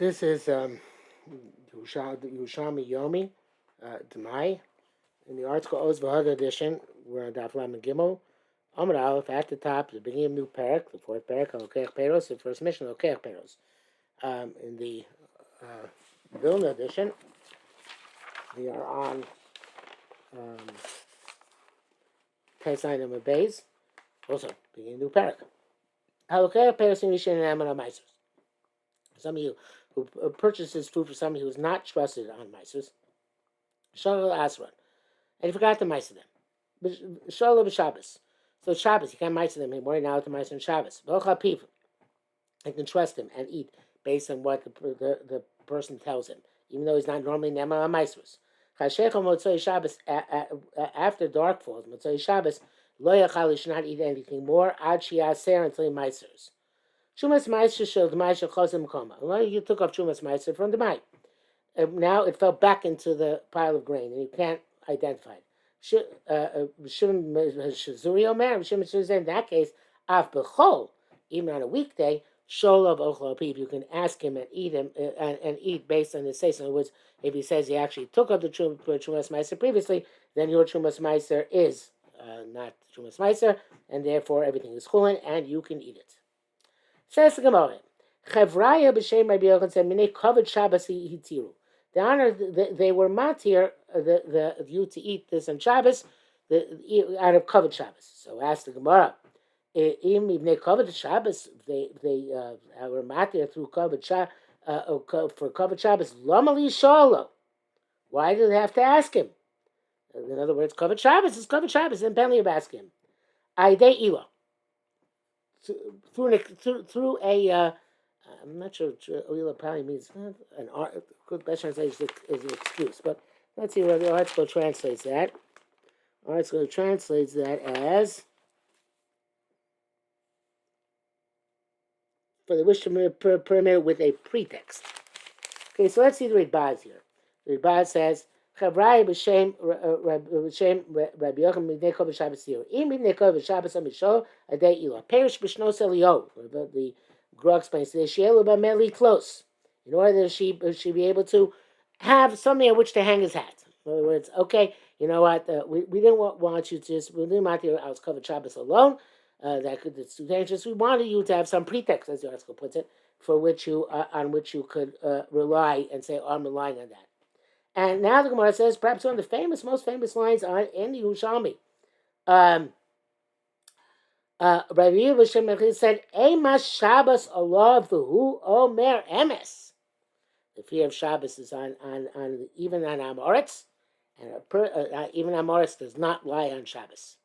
This is Yerushalmi Demai. In the article Oz V'Hag edition, we're on Daf Lamed Gimel. Amar Aleph at the top, the beginning of new parak, the fourth parak, Lokeach Peros, the first mission, Lokeach Peros. In the Vilna edition, we are on Pesach Number Beis, also beginning of new parak. Lokeach Peros in Rishon and Amar Maisos. Some of you who purchases food for somebody who is not trusted on Maisos, Shalom Asran. And he forgot to Meiser them. Shalom Shabbos. So Shabbos, you can't Meiser them anymore. Now to Meiser on Shabbos. I can trust him and eat based on what the person tells him, even though he's not normally Nema on Meisers. Shabbos, after dark falls, Motzei Shabbos, Lo Yachal, should not eat anything more, Ad Shiaser, until he Meisers. Shumas Meiser shel Demai shel Chazim Koma. You took off Shumas Meiser from Demai. Now it fell back into the pile of grain, and you can't identify it. In that case, Af Bechol, even on a weekday, Sholov Ochlopib, you can ask him and eat him and eat based on his say. So in other words, if he says he actually took up the Trumas Meiser previously, then your Trumas Meiser is not Trumas Meiser, and therefore everything is chulin, and you can eat it. Says the Gemara, Chevraya b'shem Rabbi Yochanan said, "Minei kavod Shabbos hitiru." The honor they were matir the you to eat this on Shabbos, out of kavod Shabbos. So ask the Gemara, im ibnei kavod Shabbos they were matir through kavod for kavod Shabbos. Lama li shalo. Why do they have to ask him? In other words, kavod Shabbos is kavod Shabbos, and penalty of asking him. Aidei ilo. Through a I'm not sure Oila probably means an art. Good best translation is an excuse, but let's see what the article translates that. The article translates that as for the wish to permit with a pretext. Okay, so let's see the Rebaz here. The Rebaz says, "Chavrai b'shem Rabbi Yochanan midnei kol v'Shabbos here. Im midnei kol v'Shabbos amishol adei ilo. Perish b'shnos elio." The Grog explains, close, in order that she be able to have something on which to hang his hat. In other words, okay, you know what, we didn't want you to just, we didn't want you to cover Shabbos alone, it's too dangerous. We wanted you to have some pretext, as the article puts it, for which you, on which you could rely and say, oh, I'm relying on that. And now the Gemara says, perhaps one of the most famous lines in the Yerushalmi. Rabbi Yerushalmi said, "Emas Shabbos alav v'hu omer emes." The fear of Shabbos is on even on Amoritz, and even Amoritz does not lie on Shabbos.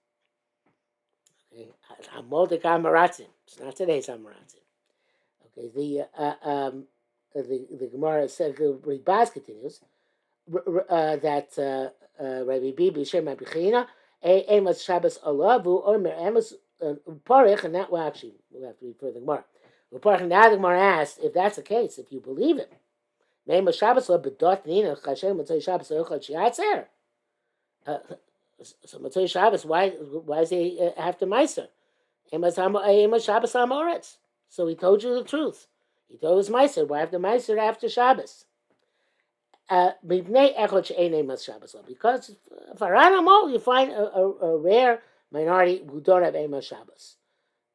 Okay, Amoldik Amaratzim. It's not today's Amaratzim. Okay, the Gemara said, the Rebaz continues that Rabbi Bibi Shem Rabbi China, Emas Shabbos alav v'hu omer emes. Parich, and that will actually we'll have to read further Gemara. Parich, and now the Gemara asked, if that's the case, if you believe it, Meima Shabbos lo bedot nina chashem Motzei Shabbos lo yochad shiatzer. So Motzei Shabbos, why does he have to meiser? Eima Shabbos amoretz. So he told you the truth. He told us meiser. Why have to meiser after Shabbos? Because for animal, you find a rare minority who don't have Ema Shabbos.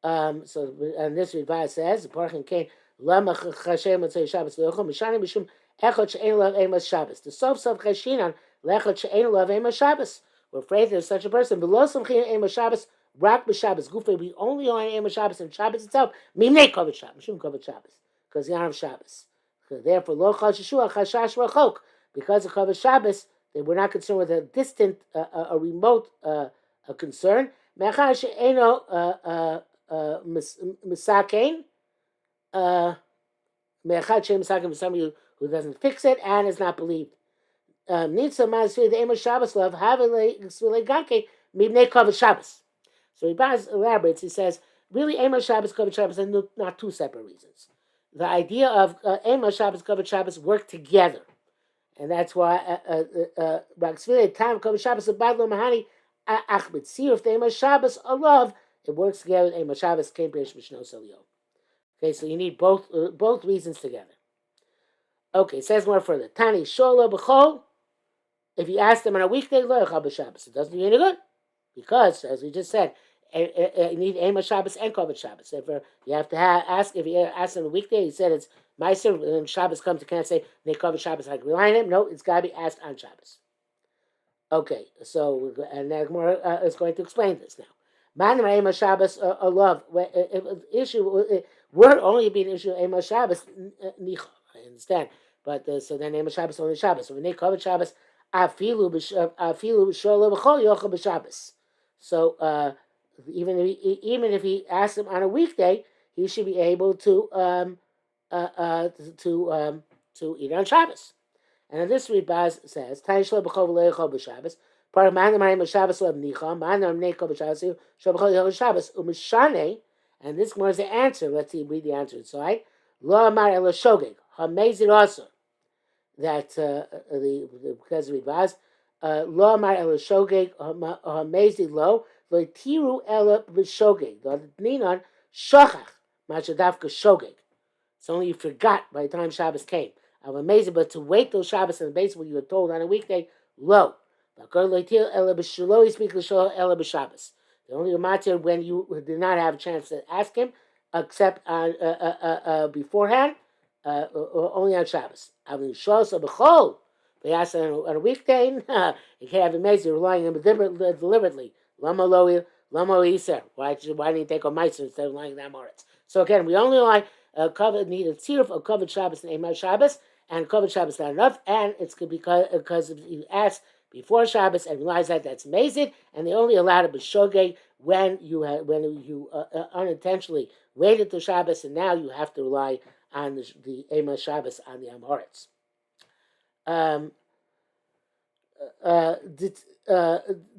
So, and this Rebaz says, the Parchin Kain, Lama Chashem Motzei Shabbos Leochom, Mishani Mishum Echot She'en Lov Ema Shabbos. The Sof Chashinan, Lechot She'en Lov Ema Shabbos. We're afraid there's such a person. Below Samchin Ema Shabbos, Rak B'Shabbos. Gufe, we only on Ema Shabbos and Shabbos itself. Mimnei Kovet Shabbos, Mishum Kovet Shabbos. Because you don't have Shabbos. Therefore, Lo Chal Sheshua Chashash Rachok. Because of Kovet Shabbos, they were not concerned with a distant, a remote a concern. Mechar she'eno misakein. Mechar she'eno misakein for somebody who doesn't fix it and is not believed. Nitza ma'asvei the emo Shabbos love havele gsvile ganke mibnei kavod Shabbos. So Rebaz elaborates. He says, really, emo Shabbos, kavod Shabbos are not two separate reasons. The idea of emo Shabbos, kavod Shabbos work together, and that's why gsvile time kavod Shabbos abadlo mahani. If the Ema Shabbos alav, it works together with Ema Shabbos came B'Shnos Elio. Okay, so you need both reasons together. Okay, it says more further. Tani shola b'chol. If you ask them on a weekday, lo yachal b'Shabbos. It doesn't do you any good because, as we just said, you need Ema Shabbos and Kovod Shabbos. If you have to ask, if you ask them on a weekday, he said it's Meiser, and Shabbos comes, you can't say they Kovod Shabbos. I can rely on him. No, it's got to be asked on Shabbos. Okay, so and then Gemara is going to explain this now. Man Ema Shabbos a love issue would only be an issue of Ema Shabbos nicha. I understand, but so then Ema Shabbos only Shabbos. So when they cover Shabbos, afilu b'shola b'chol yochel b'Shabbos. So even if he asks him on a weekday, he should be able to to eat on Shabbos. And in this Rebaz says, Taishla b'chol v'leichol b'Shabbos, part of Ma'anim Ma'anim Shabbos Leb Nicha, Ma'anim Neikol b'Shabbos, Shal b'chol v'leichol b'Shabbos, Umishane, and this more is the answer. Let's see, read the answer inside. Lo Amar El Shogeg, Hamezid also, that because of Rebaz, Lo Amar El Shogeg, Hamezid Lo, Lo Tiru El B'Shogeg, Lo Ninon, Shochach, Machadavka Shogeg. It's only you forgot by the time Shabbos came. I'm amazing, but to wait till Shabbos in the base when you were told on a weekday, low. The only matter when you did not have a chance to ask him, except on beforehand, only on Shabbos. They asked on a weekday, you can't have amazing, you're relying on him deliberately. Lama Iser. Why didn't you take a mitzvah instead of lying on Moritz? So again, we only rely need a tziruf of Kovod Shabbos and Eimar Shabbos, and Kovod Shabbos not enough, and it's because if you ask before Shabbos and realize that that's amazing, and they only allowed it b'shogeg when you unintentionally waited till Shabbos, and now you have to rely on the Eimar Shabbos on the Amoritz.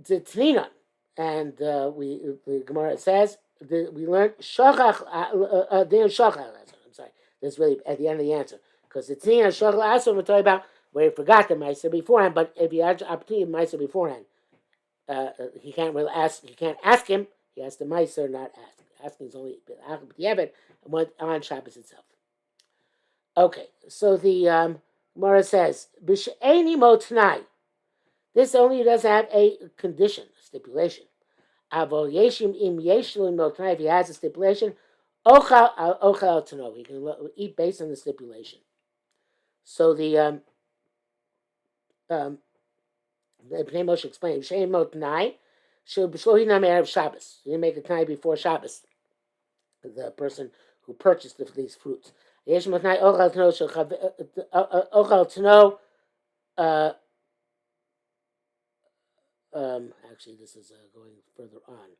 Tninan, and the Gemara says we learned shachach shachach. I'm sorry, that's really at the end of the answer because the Tninan shachach also we're talking about where he forgot the meiser beforehand. But if he had the opportunity to meiser beforehand, he can't really ask. He can't ask him. He has to meiser, not ask. Asking is only b'diavad on Shabbos itself. Okay, so the Gemara says b'she'eni motnai. This only doesn't have a condition, a stipulation. Avol yeshim im yeshlim motnai. If he has a stipulation, ochal to know. He can eat based on the stipulation. So the Bnei Moshe explained, Shein motnai, shel b'shlohi nam erev Shabbos. You didn't make a tnai before Shabbos. The person who purchased these fruits. Yesh motnai ochal to know shel ochal to know. Actually, this is going further on.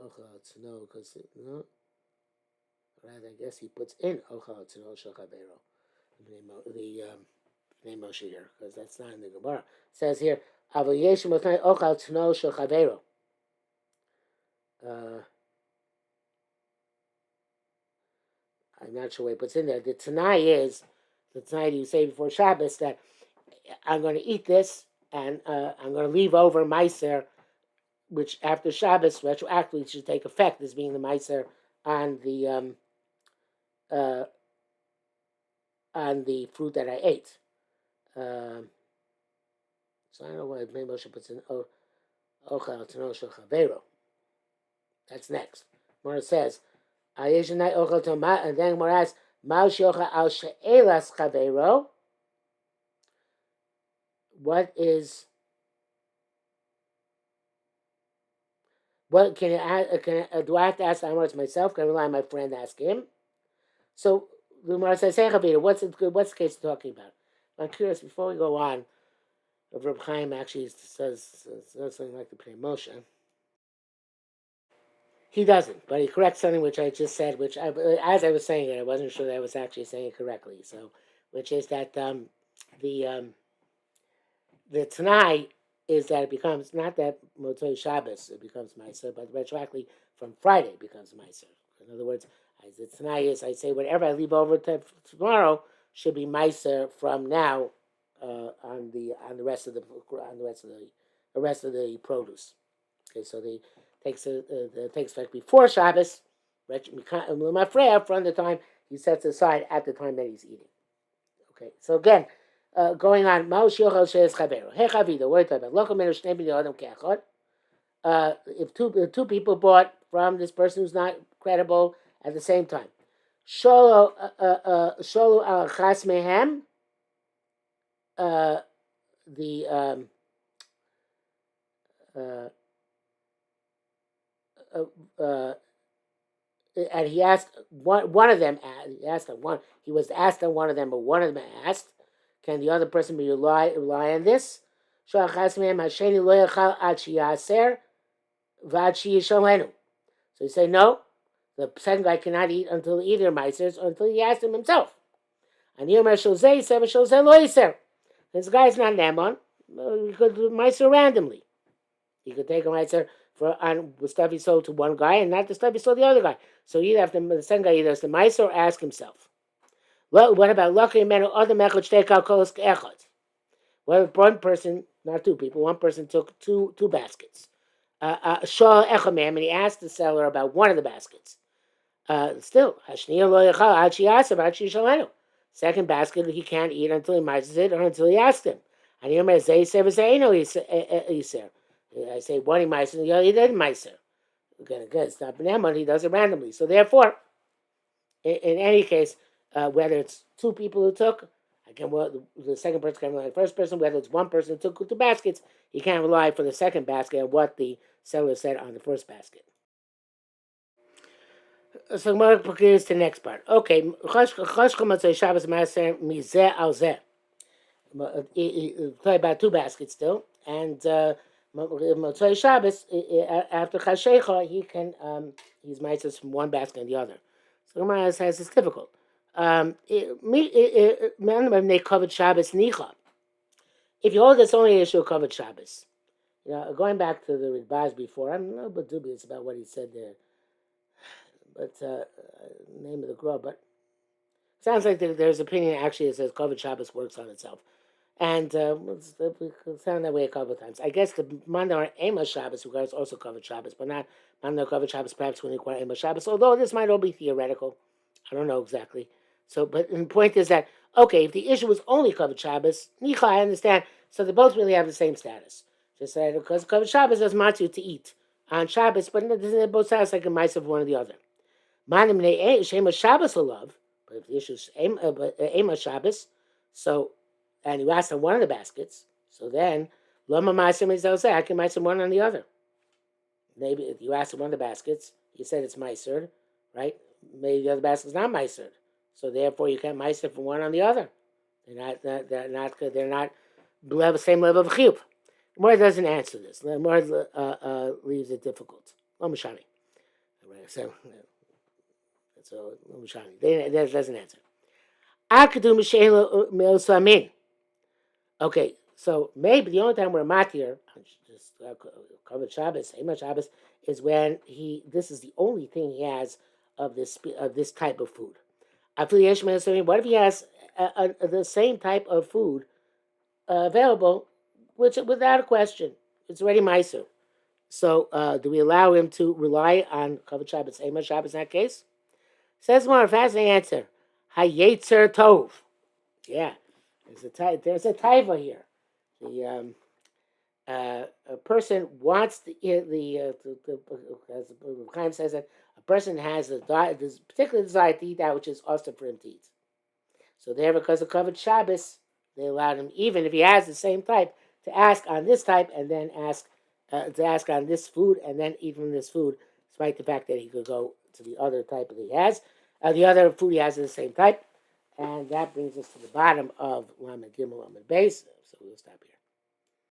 Ochal to know because no. Right, I guess he puts in ochal to know shel chavero. The name Moshe here because that's not in the Gemara. It says here avol yesh motnai ochal to know shel chavero. I'm not sure what he puts in there. The Tanai is the Tanai you say before Shabbos that I'm going to eat this and I'm going to leave over Meiser, which after Shabbos retroactively should take effect as being the Meiser on the fruit that I ate. So I don't know why maybe Moshe puts in ochel to know shel chavero. That's next. Mora says, Ayeshanai ochel to ma, and then Mora asks, Mao sheocha al she'elas chavero. What can I do I have to ask the Amoritz myself? Can I rely on my friend to ask him? So the Gemara says, "Hey, Chavita, what's the case talking about?" I'm curious. Before we go on, Reb Chaim actually says something like the Pnei Moshe. He doesn't, but he corrects something which I just said, which as I was saying it, I wasn't sure that I was actually saying it correctly. So, which is that the Tanai is that it becomes not that Motzei Shabbos it becomes Meiser, but retroactively from Friday it becomes Meiser. In other words, the Tanai is I say whatever I leave over to tomorrow should be Meiser from now on the rest of the produce. Okay, so the takes effect before Shabbos, from the time he sets aside at the time that he's eating. Okay, so again, going on. Ma'u shiochel she'es chaveru. Hechavida. What are you talking about? Lochel menu shnei b'nei adam kechad. If two people bought from this person who's not credible at the same time. Sholo al chas mehem. The uh, uh, and he asked one of them. He asked on one. He was asked on one of them, but one of them asked, "Can the other person rely on this?" So he said, "No, the second guy cannot eat until either meisers or until he asked him himself." And this guy's not Naaman. He could do meiser randomly. He could take a meiser on the stuff he sold to one guy and not the stuff he sold to the other guy. So either have the second guy either has the meiser or ask himself. What about lucky men or other mechot take out kolos echad? Well, one person, not two people, one person took two baskets. Shal echamem, and he asked the seller about one of the baskets. Still, second basket he can't eat until he mises it or until he asks him. And I say one he mises, the other he didn't miser. Again, it's not banana, he does it randomly. So therefore, in any case, whether it's two people who took, again, the second person can rely on the first person. Whether it's one person who took two baskets, he can't rely for the second basket on what the seller said on the first basket. So Gemara proceeds to the next part. Okay, Shabbos Maaser Mizeh Al Zeh. Talk about two baskets still, and Motzei Shabbos after Chashecha he can he's mitzvahs from one basket and the other. So Gemara says it's difficult. If you hold this only issue of covered Shabbos, going back to the Ridbaz before, I'm a little bit dubious about what he said there. But name of the grub, but sounds like there's opinion actually that says covered Shabbos works on itself, and we sound that way a couple of times. I guess the Mandar Ema Shabbos regards also covered Shabbos, but not Mandar covered Shabbos. Perhaps when you require Ema Shabbos, although this might all be theoretical, I don't know exactly. So, but the point is that okay, if the issue was only covered Shabbos, Nicha, I understand. So they both really have the same status. Just that because covered Shabbos doesn't want you to eat on Shabbos, but it both sounds like a mice of one or the other. Manim Shema Shabbos love, but if the issue is Ema Shabbos, so and you asked on one of the baskets, so then Lama Ma'asim is say I can Ma'asim one on the other. Maybe if you asked on one of the baskets, you said it's Ma'aser, right? Maybe the other basket's not Ma'aser, so therefore you can't Ma'aser from one on the other. They're not the same level of chiyuv. More doesn't answer this. More leaves it difficult. Lama So. So that doesn't answer. Okay, so maybe the only time we're matir, just covered Shabbos, Ema Shabbos, is when this is the only thing he has of this type of food. What if he has the same type of food available, which without a question, it's already meiser. So do we allow him to rely on covered Shabbos, Ema Shabbos in that case? Says more fascinating answer. Hayetzer tov. Yeah, there's a taiva here. The a person wants as Chaim says that a person has this particular desire to eat that which is also for him to eat. So there, because of covered Shabbos, they allowed him, even if he has the same type, to ask on this type and then to ask on this food and then eat from this food, despite the fact that he could go to the other type that he has. The other food he has is the same type. And that brings us to the bottom of Lamed Gimel Lamed Beis. So we'll stop here.